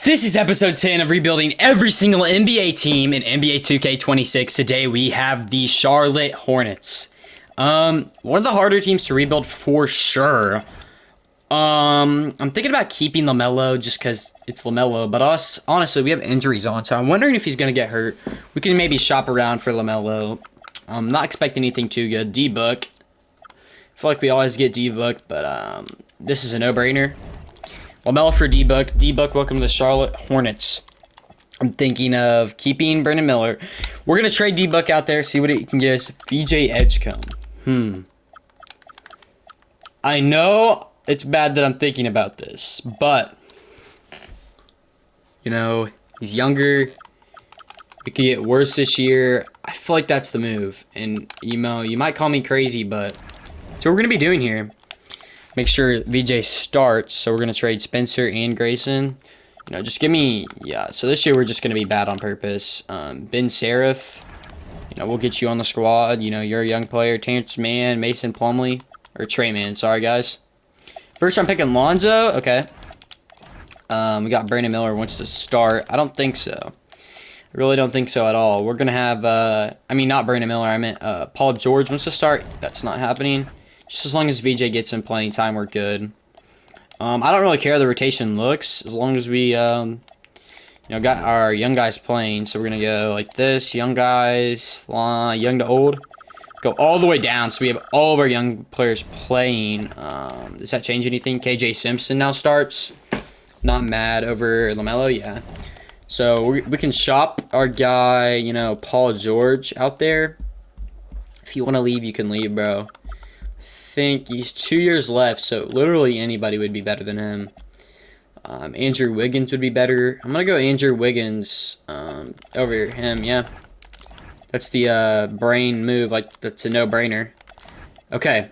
This is episode 10 of rebuilding every single NBA team in NBA 2K26. Today we have the Charlotte Hornets. One of the harder teams to rebuild for sure. I'm thinking about keeping LaMelo just because it's LaMelo, but honestly, we have injuries on, so I'm wondering if he's going to get hurt. We can maybe shop around for LaMelo. I'm not expecting anything too good. D-Book. I feel like we always get D-Book, but this is a no-brainer. LaMelo for D-Book. D-Book, welcome to the Charlotte Hornets. I'm thinking of keeping Brandon Miller. We're going to trade D-Book out there, see what it can get us. VJ Edgecombe. I know it's bad that I'm thinking about this, but, you know, he's younger. It could get worse this year. I feel like that's the move. And, you know, you might call me crazy, but that's what we're going to be doing here. Make sure VJ starts, so we're going to trade Spencer and Grayson. You know, just give me, so this year we're just going to be bad on purpose. Ben Seraph, you know, we'll get you on the squad. You know, you're a young player. Terrence Mann, Mason Plumlee, or Trey Mann, sorry guys. First I'm picking Lonzo, okay. We got Brandon Miller wants to start. I don't think so. I really don't think so at all. We're going to have, not Brandon Miller, I meant Paul George wants to start. That's not happening. Just as long as VJ gets some playing time, we're good. I don't really care how the rotation looks, as long as we, got our young guys playing. So we're going to go like this, young guys, young to old. Go all the way down, so we have all of our young players playing. Does that change anything? KJ Simpson now starts. Not mad over LaMelo, yeah. So we can shop our guy, Paul George out there. If you want to leave, you can leave, bro. Think he's 2 years left, so literally anybody would be better than him. Andrew Wiggins would be better. I'm gonna go Andrew Wiggins over him. Yeah, that's the brain move. Like, that's a no-brainer. Okay,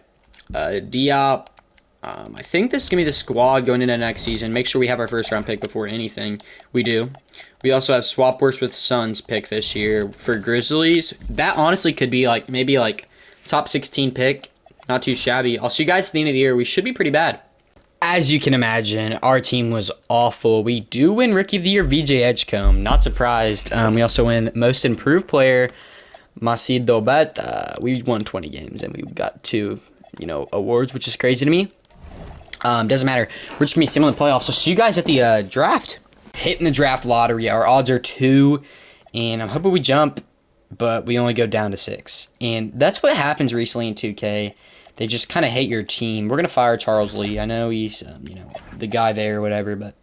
Diop. I think this is gonna be the squad going into next season. Make sure we have our first-round pick before anything. We do. We also have Swap Works with Suns pick this year for Grizzlies. That honestly could be maybe top 16 pick. Not too shabby. I'll see you guys at the end of the year. We should be pretty bad. As you can imagine, our team was awful. We do win Rookie of the Year, VJ Edgecombe. Not surprised. We also win Most Improved Player, Masih Dobet. We won 20 games, and we got 2, awards, which is crazy to me. Doesn't matter. We're just going to be similar in the playoffs. So see you guys at the draft. Hitting the draft lottery. Our odds are 2, and I'm hoping we jump, but we only go down to 6. And that's what happens recently in 2K. They just kind of hate your team. We're going to fire Charles Lee. I know he's, the guy there or whatever, but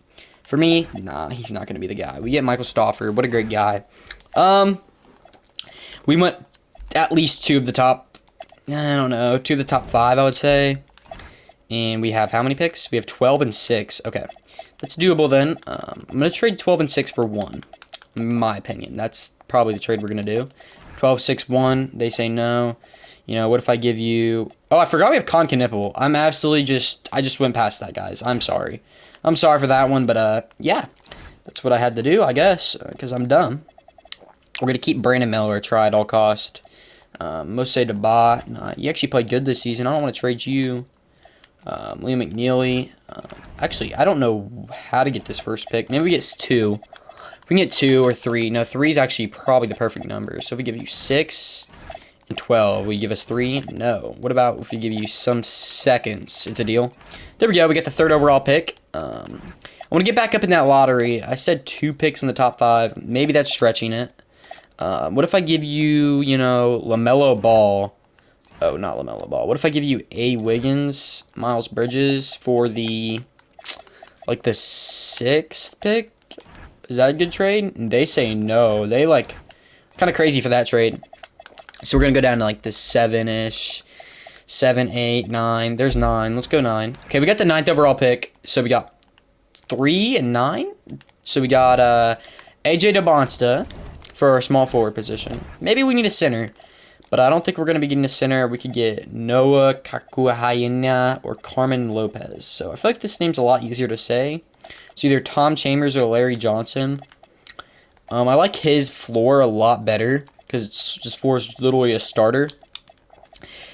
for me, nah, he's not going to be the guy. We get Michael Stauffer. What a great guy. We went at least 2 of the top, 2 of the top 5, I would say. And we have how many picks? We have 12 and 6. Okay, that's doable then. I'm going to trade 12 and 6 for 1, in my opinion. That's probably the trade we're going to do. 12, 6, 1. They say no. What if I give you... Oh, I forgot we have Con Knipple. I just went past that, guys. I'm sorry. I'm sorry for that one, but, yeah. That's what I had to do, I guess, because I'm dumb. We're going to keep Brandon Miller, try at all cost. Most say Deba. Nah, you actually played good this season. I don't want to trade you. Liam McNeely. Actually, I don't know how to get this first pick. Maybe we get 2. If we can get 2 or 3. No, 3 is actually probably the perfect number. So if we give you 6... and 12. Will you give us 3? No. What about if we give you some seconds? It's a deal. There we go. We get the 3rd overall pick. I want to get back up in that lottery. I said 2 picks in the top 5. Maybe that's stretching it. What if I give you, LaMelo Ball? Oh, not LaMelo Ball. What if I give you A. Wiggins, Miles Bridges for the 6th pick? Is that a good trade? They say no. They, kind of crazy for that trade. So we're going to go down to, the 7-ish. 7, 8, 9. There's 9. Let's go 9. Okay, we got the 9th overall pick. So we got 3 and 9. So we got AJ DeBonsta for our small forward position. Maybe we need a center. But I don't think we're going to be getting a center. We could get Noah Kakuahaina or Carmen Lopez. So I feel like this name's a lot easier to say. It's either Tom Chambers or Larry Johnson. I like his floor a lot better, because it's just for literally a starter.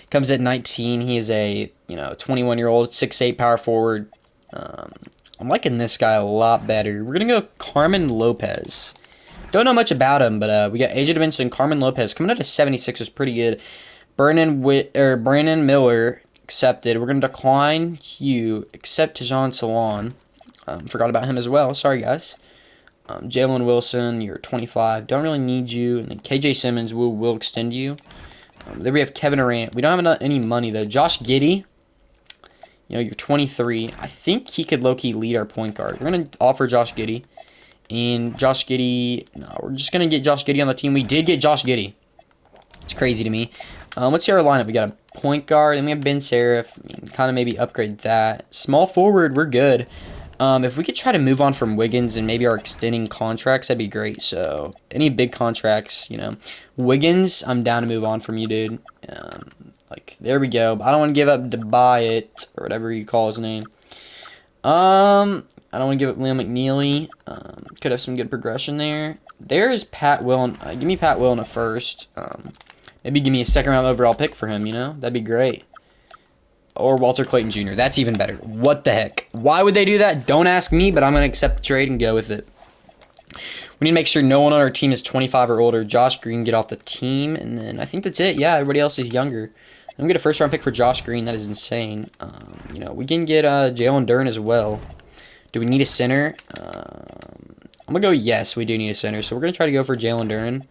Comes at 19. He is a 21-year-old, 6'8" power forward. I'm liking this guy a lot better. We're going to go Carmen Lopez. Don't know much about him, but we got AJ DeBenson, Carmen Lopez. Coming out of 76 is pretty good. Brandon Miller accepted. We're going to decline Hugh, accept Tajon Salon. Forgot about him as well. Sorry, guys. Jalen Wilson, you're 25. Don't really need you. And then KJ Simmons, will extend you. Then we have Kevin Durant. We don't have any money, though. Josh Giddey, you know, you're 23. I think he could low-key lead our point guard. We're going to offer Josh Giddey. And Josh Giddey, no, we're just going to get Josh Giddey on the team. We did get Josh Giddey. It's crazy to me. Let's see our lineup. We got a point guard, and we have Ben Seraph. Kind of maybe upgrade that. Small forward, we're good. If we could try to move on from Wiggins and maybe our extending contracts, that'd be great. So, any big contracts, you know. Wiggins, I'm down to move on from you, dude. Like, there we go. I don't want to give up Debayet, or whatever you call his name. I don't want to give up Liam McNeely. Could have some good progression there. There is Pat Will. Give me Pat Will in a first. Maybe give me a second-round overall pick for him, you know? That'd be great. Or Walter Clayton Jr. That's even better. What the heck? Why would they do that? Don't ask me, but I'm going to accept the trade and go with it. We need to make sure no one on our team is 25 or older. Josh Green, get off the team. And then I think that's it. Yeah, everybody else is younger. I'm going to get a first-round pick for Josh Green. That is insane. You know, we can get Jalen Duren as well. Do we need a center? I'm going to go yes, we do need a center. So we're going to try to go for Jalen Duren.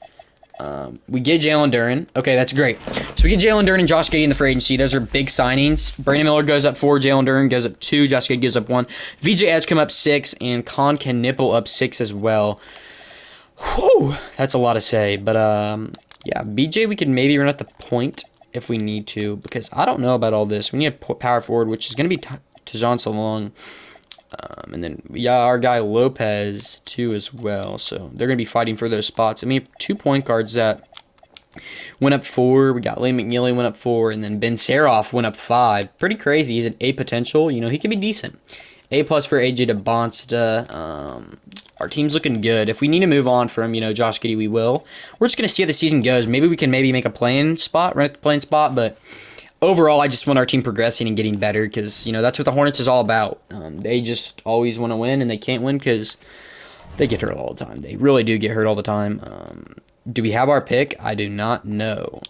We get Jalen Duren. Okay, that's great. So we get Jalen Duren and Josh Giddey in the free agency. Those are big signings. Brandon Miller goes up 4. Jalen Duren goes up 2. Josh Giddey goes up 1. VJ Edge come up 6. And Con can nipple up 6 as well. Whew, that's a lot to say. But, yeah, BJ, we could maybe run at the point if we need to. Because I don't know about all this. We need a power forward, which is going to be Tajon Salong. And then, yeah, our guy Lopez, too, as well. So, they're going to be fighting for those spots. And we have 2 point guards that went up 4. We got Liam McNeely went up 4. And then Ben Seraph went up 5. Pretty crazy. He's an A potential. You know, he can be decent. A+ for AJ DeBonsta. Our team's looking good. If we need to move on from, you know, Josh Giddey, we will. We're just going to see how the season goes. Maybe we can make a play-in spot, run at the play-in spot, but overall, I just want our team progressing and getting better because, you know, that's what the Hornets is all about. They just always want to win, and they can't win because they get hurt all the time. They really do get hurt all the time. Do we have our pick? I do not know.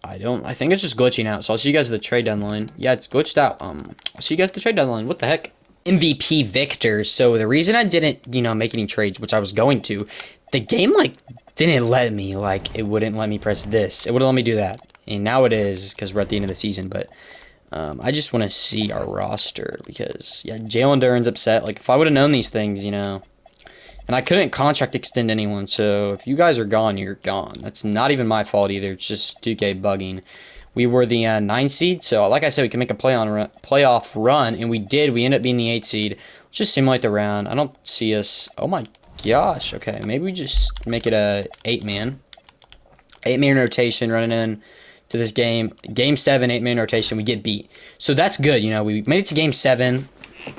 I think it's just glitching out, so I'll see you guys at the trade deadline. Yeah, it's glitched out. I'll see you guys at the trade deadline. What the heck? MVP Victor. So the reason I didn't, you know, make any trades, which I was going to, the game, like, didn't let me. Like, it wouldn't let me press this. It wouldn't let me do that. And now it is because we're at the end of the season. But I just want to see our roster because, yeah, Jalen Duren's upset. Like, if I would have known these things, you know. And I couldn't contract extend anyone. So if you guys are gone, you're gone. That's not even my fault either. It's just 2K bugging. We were the 9 seed. So, like I said, we can make a playoff run. And we did. We ended up being the 8 seed. Let's just simulate the round. I don't see us. Oh, my gosh. Okay, maybe we just make it a 8-man. 8-man rotation running in to this game. Game 7, 8-man rotation, we get beat. So that's good, you know. We made it to Game 7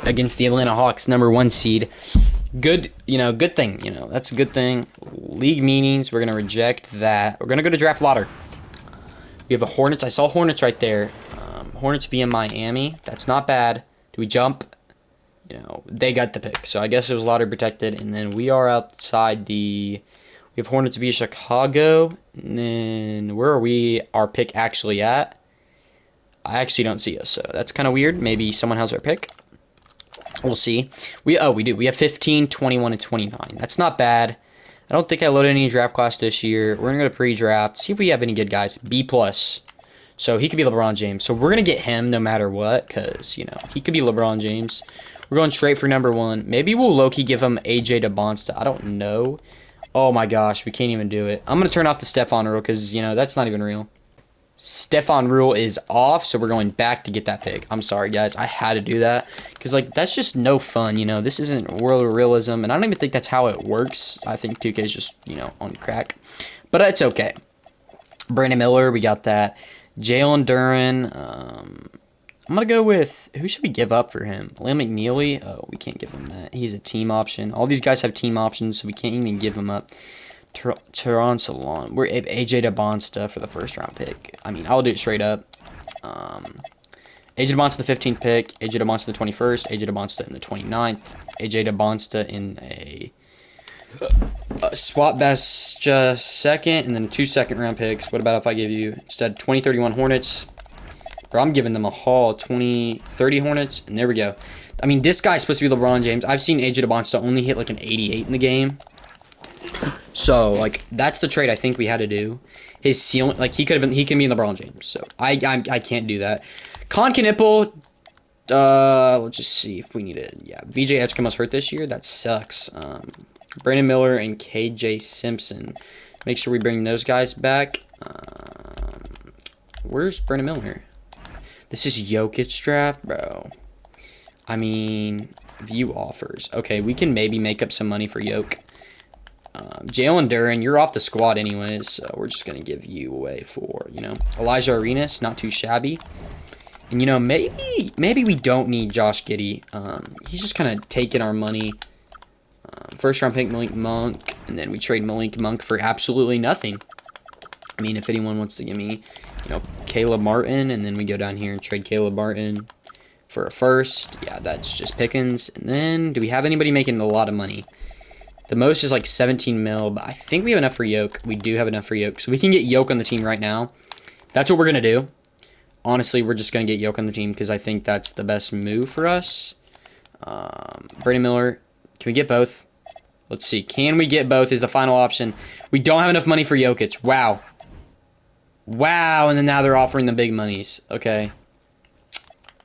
against the Atlanta Hawks, number 1 seed. Good, you know, good thing, you know. That's a good thing. League meetings, we're going to reject that. We're going to go to draft lottery. We have a Hornets. I saw Hornets right there. Hornets via Miami. That's not bad. Do we jump? You know, they got the pick. So I guess it was lottery protected. And then we are outside the... We have Hornets via Chicago. And then where are we? Our pick actually at? I actually don't see us, so that's kind of weird. Maybe someone has our pick. We'll see. We do. We have 15, 21, and 29. That's not bad. I don't think I loaded any draft class this year. We're going to go to pre-draft. See if we have any good guys. B+. So he could be LeBron James. So we're going to get him no matter what because, you know, he could be LeBron James. We're going straight for number 1. Maybe we'll low-key give him AJ DeBonsta. I don't know. Oh my gosh, we can't even do it. I'm going to turn off the Stephon rule because, you know, that's not even real. Stephon rule is off, so we're going back to get that pick. I'm sorry, guys. I had to do that because, like, that's just no fun, you know. This isn't World of Realism, and I don't even think that's how it works. I think 2K is just, you know, on crack. But it's okay. Brandon Miller, we got that. Jalen Duren. I'm going to go with, who should we give up for him? Liam McNeely? Oh, we can't give him that. He's a team option. All these guys have team options, so we can't even give him up. Tajon Salon. We're AJ DeBonsta for the first round pick. I mean, I'll do it straight up. AJ DeMonsta the 15th pick, AJ DeMonsta the 21st, AJ DeMonsta in the 29th, AJ DeMonsta in a swap best second, and then 2 second-round picks. What about if I give you, instead, 2031 Hornets? Bro, I'm giving them a haul, 2030 Hornets, and there we go. I mean, this guy's supposed to be LeBron James. I've seen AJ DeMonsta only hit like an 88 in the game. So, like, that's the trade I think we had to do. His ceiling, like, he can be LeBron James. So, I can't do that. Con Knipple, let's just see if we need it. Yeah, VJ Edgecombe was hurt this year. That sucks. Brandon Miller and KJ Simpson. Make sure we bring those guys back. Where's Brandon Miller? This is Jokic draft, bro. I mean, view offers. Okay, we can maybe make up some money for Yoke. Jalen Duren, you're off the squad anyways, so we're just going to give you away for, you know, Elijah Arenas, not too shabby. And, you know, maybe we don't need Josh Giddey. He's just kind of taking our money. First round pick, Malik Monk, and then we trade Malik Monk for absolutely nothing. I mean, if anyone wants to give me, you know, Caleb Martin, and then we go down here and trade Caleb Martin for a first. Yeah, that's just Pickens. And then, do we have anybody making a lot of money? The most is like 17 mil, but I think we have enough for Yoke. We do have enough for Yoke, so we can get Yoke on the team right now. That's what we're going to do. Honestly, we're just going to get Yoke on the team because I think that's the best move for us. Brandon Miller, can we get both? Let's see. Can we get both is the final option. We don't have enough money for Jokic. Wow. Wow, and then now they're offering the big monies. Okay.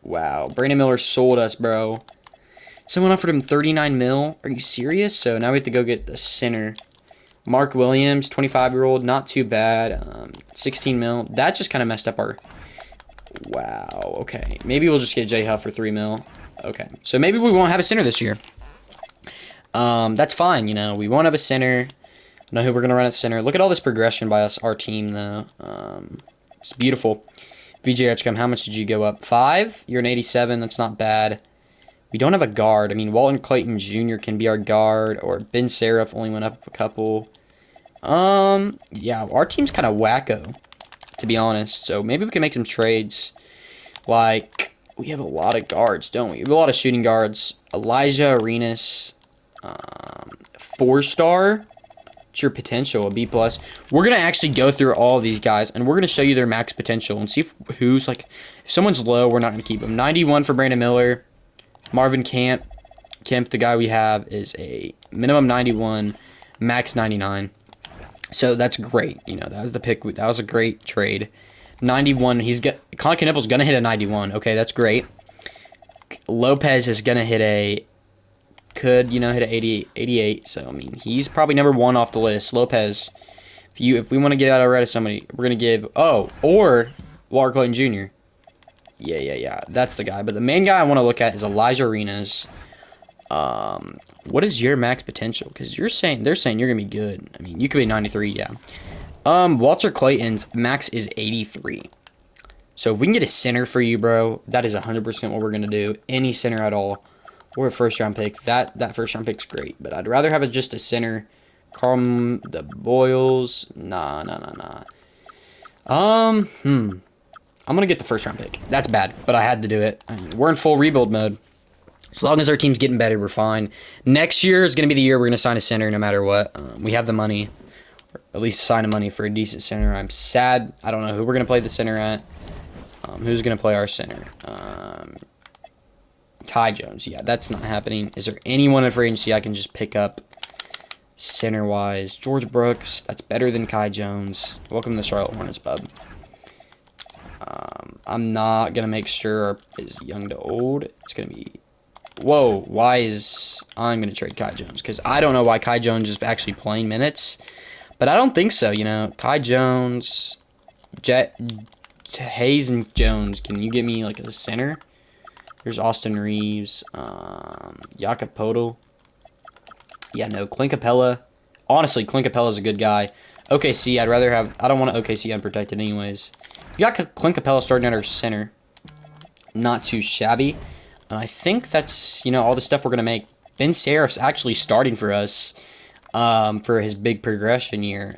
Wow. Brandon Miller sold us, bro. Someone offered him 39 mil. Are you serious? So now we have to go get the center. Mark Williams, 25-year-old. Not too bad. 16 mil. That just kind of messed up our... Wow. Okay. Maybe we'll just get J Huff for 3 mil. Okay. So maybe we won't have a center this year. That's fine, you know. We won't have a center. I know who we're going to run at center. Look at all this progression by our team, though. It's beautiful. VJ Edgecombe, how much did you go up? 5? You're an 87. That's not bad. We don't have a guard. I mean, Walton Clayton Jr. can be our guard, or Ben Seraph only went up a couple. Yeah, our team's kind of wacko, to be honest. So maybe we can make some trades. Like, we have a lot of guards, don't we? We have a lot of shooting guards. Elijah Arenas, 4-star. What's your potential? A B+. We're going to actually go through all of these guys, and we're going to show you their max potential and see who's, like, if someone's low, we're not going to keep them. 91 for Brandon Miller. Marvin Kemp, the guy we have, is a minimum 91, max 99. So that's great. You know, that was the pick. That was a great trade. 91. Colin Knipple's gonna hit a 91. Okay, that's great. Lopez is gonna hit a hit a 88. So I mean, he's probably number 1 off the list. Lopez. If we want to get out of somebody, we're gonna give or Walker Clayton Jr. Yeah. That's the guy. But the main guy I want to look at is Elijah Arenas. What is your max potential? Because they're saying you're gonna be good. I mean, you could be 93, yeah. Walter Clayton's max is 83. So if we can get a center for you, bro, that is 100% what we're gonna do. Any center at all, or a first-round pick. That first-round pick's great, but I'd rather have just a center. Carl the Boyles, nah. I'm gonna get the first-round pick. That's bad, but I had to do it. I mean, we're in full rebuild mode. As long as our team's getting better, we're fine. Next year is going to be the year we're going to sign a center no matter what. We have the money, or at least sign a money for a decent center. I'm sad. I don't know who we're going to play the center at. Who's going to play our center? Kai Jones. Yeah, that's not happening. Is there anyone in free agency I can just pick up center-wise? George Brooks. That's better than Kai Jones. Welcome to the Charlotte Hornets, bub. I'm not going to make sure is young to old. It's going to be... Whoa, I'm going to trade Kai Jones, because I don't know why Kai Jones is actually playing minutes, but I don't think so, you know. Kai Jones, Hayes and Jones, can you get me, like, a center? There's Austin Reeves, Jakob Podol. Yeah, no, Clint Capella. Honestly, Clint Capella is a good guy. OKC, I'd rather have, I don't want OKC unprotected anyways. You got Clint Capella starting at our center. Not too shabby. I think that's, all the stuff we're going to make. Ben Seraph's actually starting for us for his big progression year.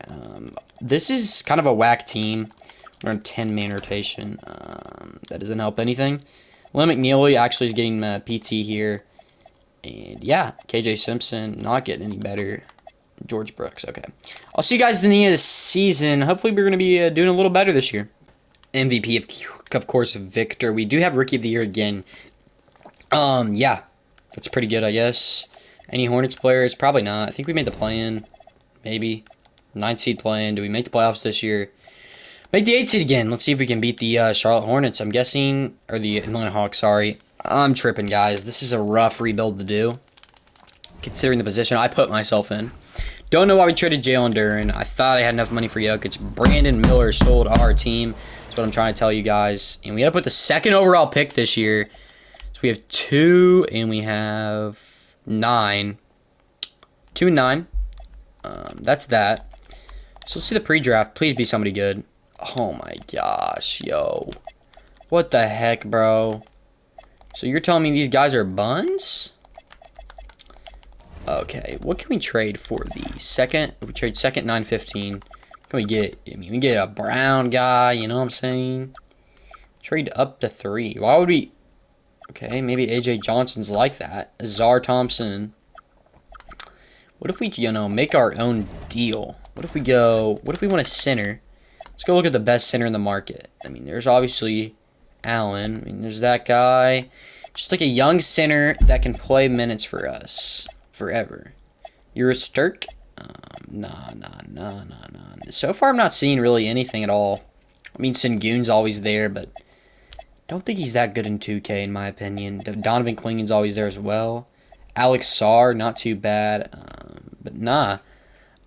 This is kind of a whack team. We're on 10-man rotation. That doesn't help anything. Lynn McNeely actually is getting PT here. And yeah, KJ Simpson not getting any better. George Brooks, okay. I'll see you guys at the end of the season. Hopefully we're going to be doing a little better this year. MVP, of course, Victor. We do have Rookie of the Year again. Yeah, that's pretty good, I guess. Any Hornets players? Probably not. I think we made the play-in. Maybe. 9th seed play-in. Do we make the playoffs this year? Make the 8th seed again. Let's see if we can beat the Charlotte Hornets. I'm guessing, or the Atlanta Hawks, sorry. I'm tripping, guys. This is a rough rebuild to do, considering the position I put myself in. Don't know why we traded Jalen Duren. I thought I had enough money for Jokic. Brandon Miller sold our team. That's what I'm trying to tell you guys. And we had to put the 2nd overall pick this year. So we have 2 and we have 9. 2 and 9. That's that. So let's see the pre-draft. Please be somebody good. Oh my gosh, yo. What the heck, bro? So you're telling me these guys are buns? Okay, what can we trade for the 2nd? If we trade 2nd, 9-15. Can we get? I mean, we get a Brown guy, you know what I'm saying? Trade up to 3. Why would we? Okay, maybe AJ Johnson's like that. Azar Thompson. What if we, make our own deal? What if we want a center? Let's go look at the best center in the market. I mean, there's obviously Allen. I mean, there's that guy. Just like a young center that can play minutes for us forever. You're a Sturk? Nah. So far, I'm not seeing really anything at all. I mean, Sengun's always there, but don't think he's that good in 2K, in my opinion. Donovan Clingan's always there as well. Alex Sarr, not too bad. But nah.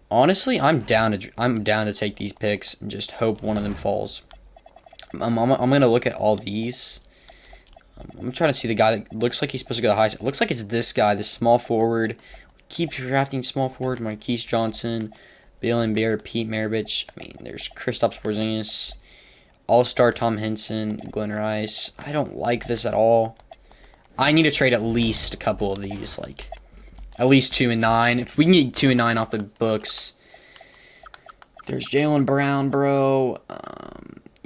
Honestly, I'm down to take these picks and just hope one of them falls. I'm gonna look at all these. I'm trying to see the guy that looks like he's supposed to go the highest. It looks like it's this guy, this small forward. Keep drafting small forward. Marquise Johnson, Bill Embiid, Pete Maravich. I mean, there's Kristaps Porzingis, All-Star Tom Henson, Glenn Rice. I don't like this at all. I need to trade at least a couple of these, like at least 2 and 9. If we can get 2 and 9 off the books. There's Jaylen Brown, bro.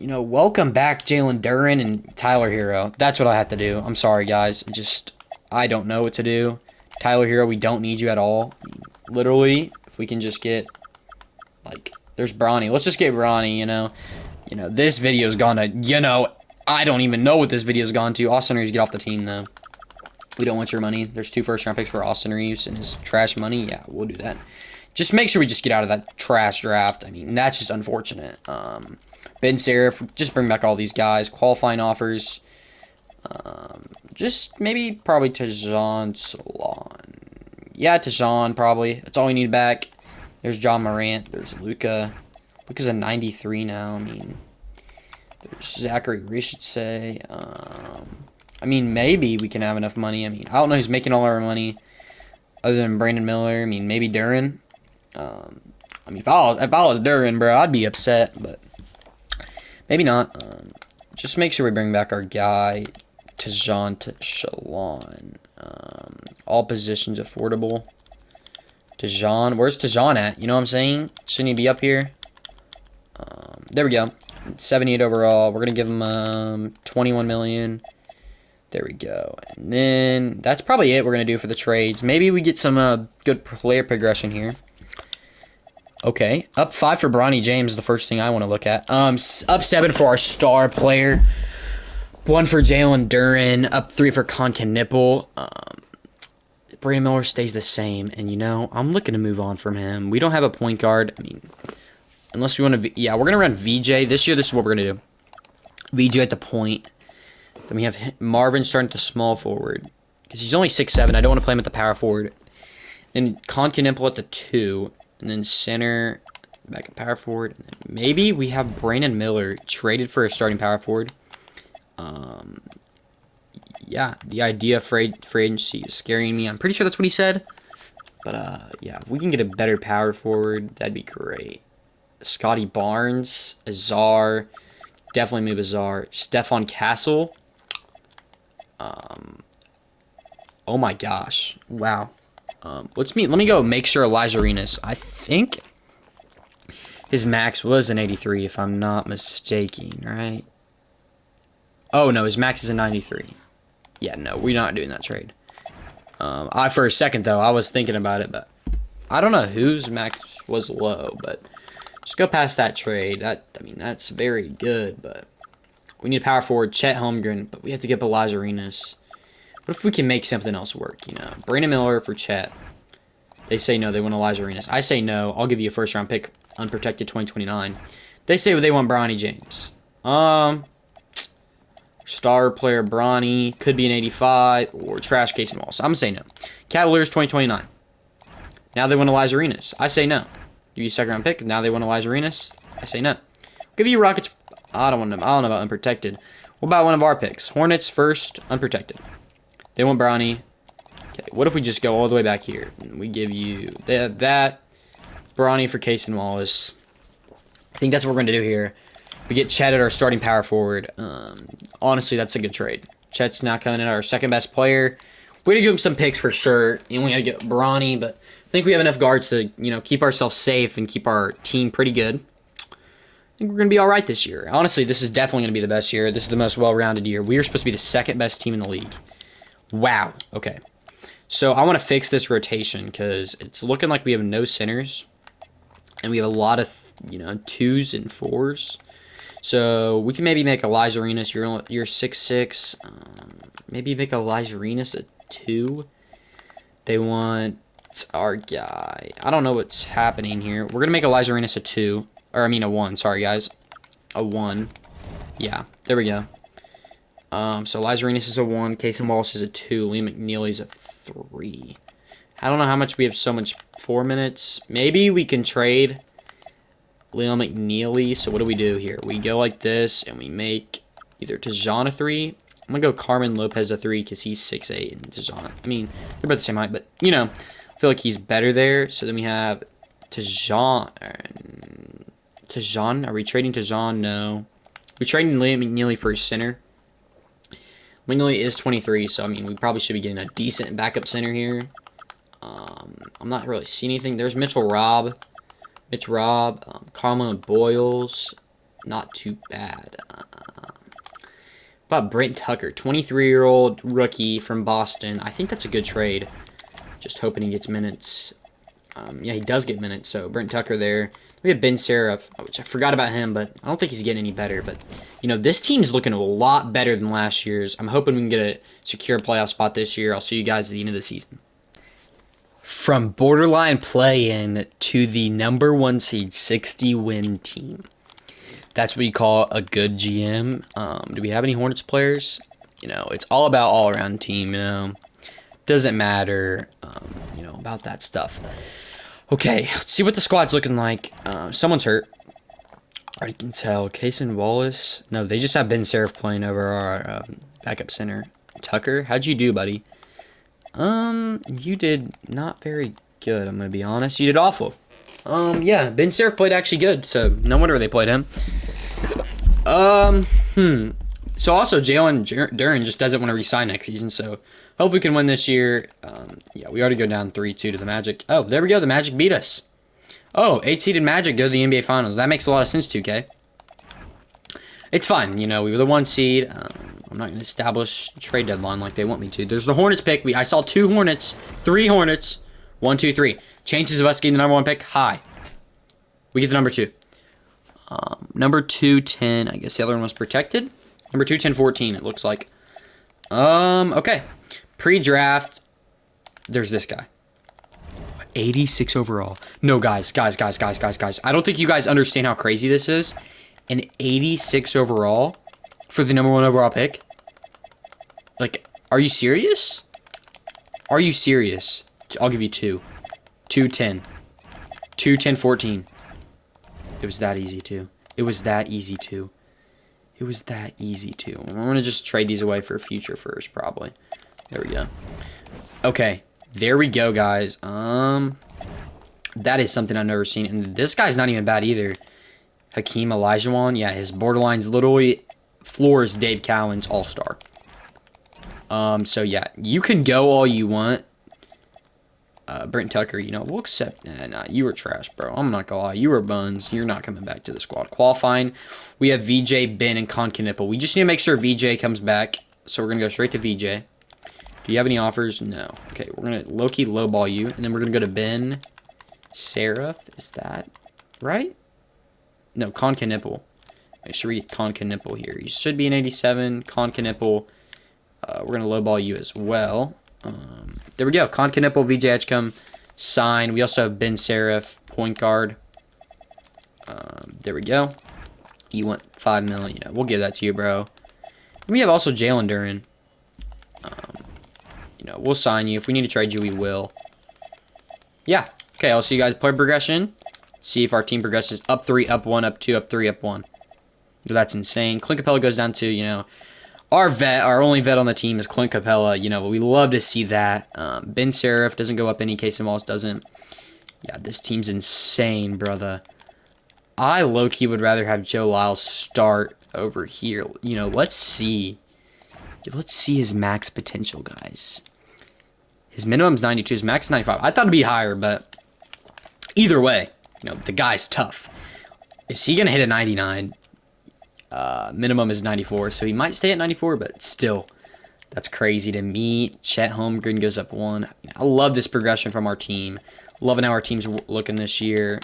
Welcome back Jalen Duren and Tyler Hero. That's what I have to do. I'm sorry, guys. I don't know what to do. Tyler Hero, we don't need you at all. Literally, if we can just get, there's Bronny. Let's just get Bronny, this video's gone to, I don't even know what this video's gone to. Austin Reeves, get off the team, though. We don't want your money. There's 2 first-round picks for Austin Reeves and his trash money. Yeah, we'll do that. Just make sure we just get out of that trash draft. I mean, that's just unfortunate. Ben Seraph, just bring back all these guys. Qualifying offers. Just probably Tajon Salon. Yeah, Tajon, probably. That's all we need back. There's John Morant. There's Luka. Luka's a 93 now. I mean, there's Zachary Reese, should say. I mean, maybe we can have enough money. I mean, I don't know who's making all our money other than Brandon Miller. I mean, maybe Duren. If I was Duren, bro, I'd be upset, but maybe not. Just make sure we bring back our guy, Tajon Shalon. All positions affordable. Tajon, where's Tajon at? You know what I'm saying? Shouldn't he be up here? There we go. 78 overall. We're gonna give him 21 million. There we go. And then that's probably it we're going to do for the trades. Maybe we get some good player progression here. Okay. Up 5 for Bronny James, the first thing I want to look at. Up 7 for our star player. 1 for Jalen Duren. Up 3 for Concan Nipple. Brandon Miller stays the same. And, I'm looking to move on from him. We don't have a point guard. I mean, unless we want to... Yeah, we're going to run VJ. This year, this is what we're going to do. VJ at the point. Then we have Marvin starting to small forward. Because he's only 6'7". I don't want to play him at the power forward. Then Concanimple at the 2. And then center, back at power forward. And then maybe we have Brandon Miller traded for a starting power forward. Yeah, the idea of free agency is scaring me. I'm pretty sure that's what he said. But, yeah, if we can get a better power forward, that'd be great. Scotty Barnes, Azar. Definitely move Azar. Stephon Castle. Oh my gosh. Wow. Let me go make sure Elijah Arenas. I think His max was an 83, if I'm not mistaken, right? Oh, no, his max is a 93. Yeah, no, we're not doing that trade. For a second, though, I was thinking about it, but I don't know whose max was low, but just go past that trade. I mean, that's very good, but we need a power forward, Chet Holmgren, but we have to get Elijah Arenas. What if we can make something else work, you know? Brandon Miller for Chet. They say no, they want Elijah Arenas. I say no. I'll give you a first-round pick, unprotected 2029. They say they want Bronny James. Star player Bronny could be an 85 or trash case and Wall. So I'm gonna say no. Cavaliers 2029. Now they want Elijah Arenas. I say no. Give you a second-round pick. Now they want Elijah Arenas. I say no. Give you Rockets. I don't want them. I don't know about unprotected. What about one of our picks? Hornets first, unprotected. They want Bronny. Okay, what if we just go all the way back here? And we give you that Bronny for Case and Wallace. I think that's what we're going to do here. We get Chet at our starting power forward. Honestly, that's a good trade. Chet's now coming in our second best player. We're going to give him some picks for sure. And we got to get Bronny, but I think we have enough guards to, you know, keep ourselves safe and keep our team pretty good. I think we're going to be all right this year. Honestly, this is definitely going to be the best year. This is the most well-rounded year. We are supposed to be the second best team in the league. Wow. Okay. So I want to fix this rotation because it's looking like we have no centers. And we have a lot of, you know, 2s and 4s. So we can maybe make Elijah Arenas. You're 6'6". Maybe make Elijah Arenas a 2. They want our guy. I don't know what's happening here. We're going to make Elijah Arenas a 2. Or, I mean, a 1. Sorry, guys. A 1. Yeah, there we go. So Elijah Arenas is a 1. Casey Wallace is a 2. Liam McNeely's a 3. I don't know how much we have so much. 4 minutes. Maybe we can trade Liam McNeely. So what do we do here? We go like this, and we make either Tejan a 3. I'm going to go Carmen Lopez a 3 because he's 6'8", and Tejan. I mean, they're about the same height, but, you know, I feel like he's better there. So then we have Tejan. Tejan? Are we trading Tejan? No. We're trading Liam McNeely for his center. McNeely is 23, so, I mean, we probably should be getting a decent backup center here. I'm not really seeing anything. There's Mitch Robb, Carmelo Boyles, not too bad. About Brent Tucker, 23-year-old rookie from Boston. I think that's a good trade. Just hoping he gets minutes. Yeah, he does get minutes, so Brent Tucker there. We have Ben Seraph, which I forgot about him, but I don't think he's getting any better. But, you know, this team's looking a lot better than last year's. I'm hoping we can get a secure playoff spot this year. I'll see you guys at the end of the season. From borderline play-in to the number 1 seed 60-win team. That's what you call a good GM. Do we have any Hornets players? You know, it's all about all-around team, you know. Doesn't matter, you know, about that stuff. Okay, let's see what the squad's looking like. Someone's hurt. Already can tell. Kaysen Wallace. No, they just have Ben Seraph playing over our backup center. Tucker, how'd you do, buddy? You did not very good, I'm gonna be honest. You did awful. Yeah, Ben Seraph played actually good, so no wonder they played him. So also, Jalen Duren just doesn't want to re-sign next season, so hope we can win this year. Yeah, we already go down 3-2 to the Magic. Oh, there we go, the Magic beat us. Oh, 8-seeded Magic go to the NBA Finals. That makes a lot of sense, 2K. It's fine, you know, we were the 1 seed. I'm not going to establish a trade deadline like they want me to. There's the Hornets pick. I saw 2 Hornets, 3 Hornets, 1, 2, 3. Chances of us getting the number 1 pick, high. We get the number 2. Number 2, 10. I guess the other one was protected. Number 2, 10, 14, it looks like. Okay. Pre-draft, there's this guy. 86 overall. No, guys. I don't think you guys understand how crazy this is. An 86 overall for the number 1 overall pick? Like, are you serious? Are you serious? I'll give you 2. 2, 10. 2, 10, 14. It was that easy, too. It was that easy, too. It was that easy, too. I'm going to just trade these away for a future first, probably. There we go. Okay. There we go, guys. That is something I've never seen. And this guy's not even bad, either. Hakeem Olajuwon. Yeah, his borderline's literally floors Dave Cowan's all-star. So, yeah. You can go all you want. Brent Tucker, you know, we'll accept. Nah, you were trash, bro. I'm not gonna lie. You were buns. You're not coming back to the squad. Qualifying, we have VJ, Ben, and Concanipple. We just need to make sure VJ comes back. So we're gonna go straight to VJ. Do you have any offers? No. Okay, we're gonna low-key lowball you, and then we're gonna go to Ben. Seraph, is that right? No, Concanipple. Make sure we get Concanipple here. You should be an 87. Concanipple. We're gonna lowball you as well. There we go. Concanipple, VJ Edgecombe, sign. We also have Ben Seraph, point guard. There we go. You want 5 million? Yeah, we'll give that to you, bro. We have also Jalen Duran. You know, we'll sign you. If we need to trade you, we will. Yeah. Okay, I'll see you guys play progression. See if our team progresses up 3, up 1, up 2, up 3, up 1. That's insane. Clint Capella goes down to, you know, our vet. Our only vet on the team is Clint Capella. You know, we love to see that. Ben Seraph doesn't go up any. Casey Moss doesn't. Yeah, this team's insane, brother. I low-key would rather have Joe Lyles start over here. You know, let's see. Let's see his max potential, guys. His minimum's 92. His max is 95. I thought it'd be higher, but either way, you know, the guy's tough. Is he going to hit a 99? Minimum is 94, so he might stay at 94, but still, that's crazy to me. Chet Holmgren goes up 1. I love this progression from our team. Loving how our team's looking this year.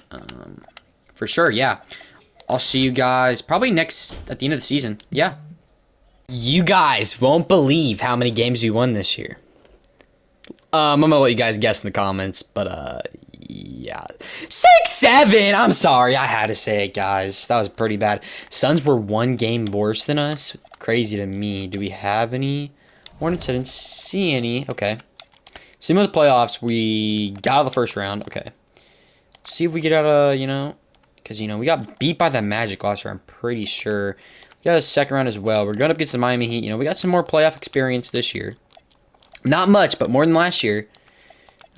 For sure, yeah. I'll see you guys probably at the end of the season. Yeah. You guys won't believe how many games we won this year. I'm gonna let you guys guess in the comments, but yeah, 6-7. I'm sorry, I had to say it, guys. That was pretty bad. Suns were 1 game worse than us. Crazy to me. Do we have any Hornets? I didn't see any. Okay. Same with the playoffs. We got out of the first round. Okay. See if we get out of, you know, because, you know, we got beat by the Magic last year, I'm pretty sure. We got a second round as well. We're going up against the Miami Heat. You know, we got some more playoff experience this year. Not much, but more than last year.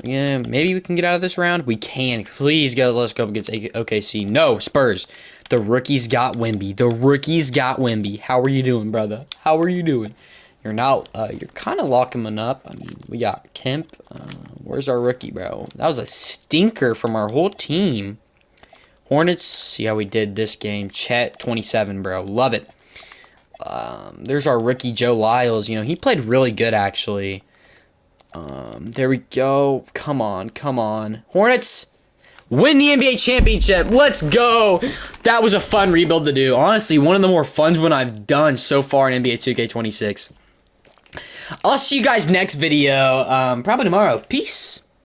Yeah, maybe we can get out of this round. We can. Please go. Let's go up against OKC. No, Spurs. The rookies got Wemby. The rookies got Wemby. How are you doing, brother? How are you doing? You're not. You're kind of locking them up. I mean, we got Kemp. Where's our rookie, bro? That was a stinker from our whole team. Hornets. See how we did this game. Chet, 27, bro. Love it. There's our rookie, Joe Lyles. You know, he played really good, actually. There we go. Come on, come on. Hornets, win the NBA championship. Let's go. That was a fun rebuild to do. Honestly, one of the more fun ones I've done so far in NBA 2K26. I'll see you guys next video, probably tomorrow. Peace.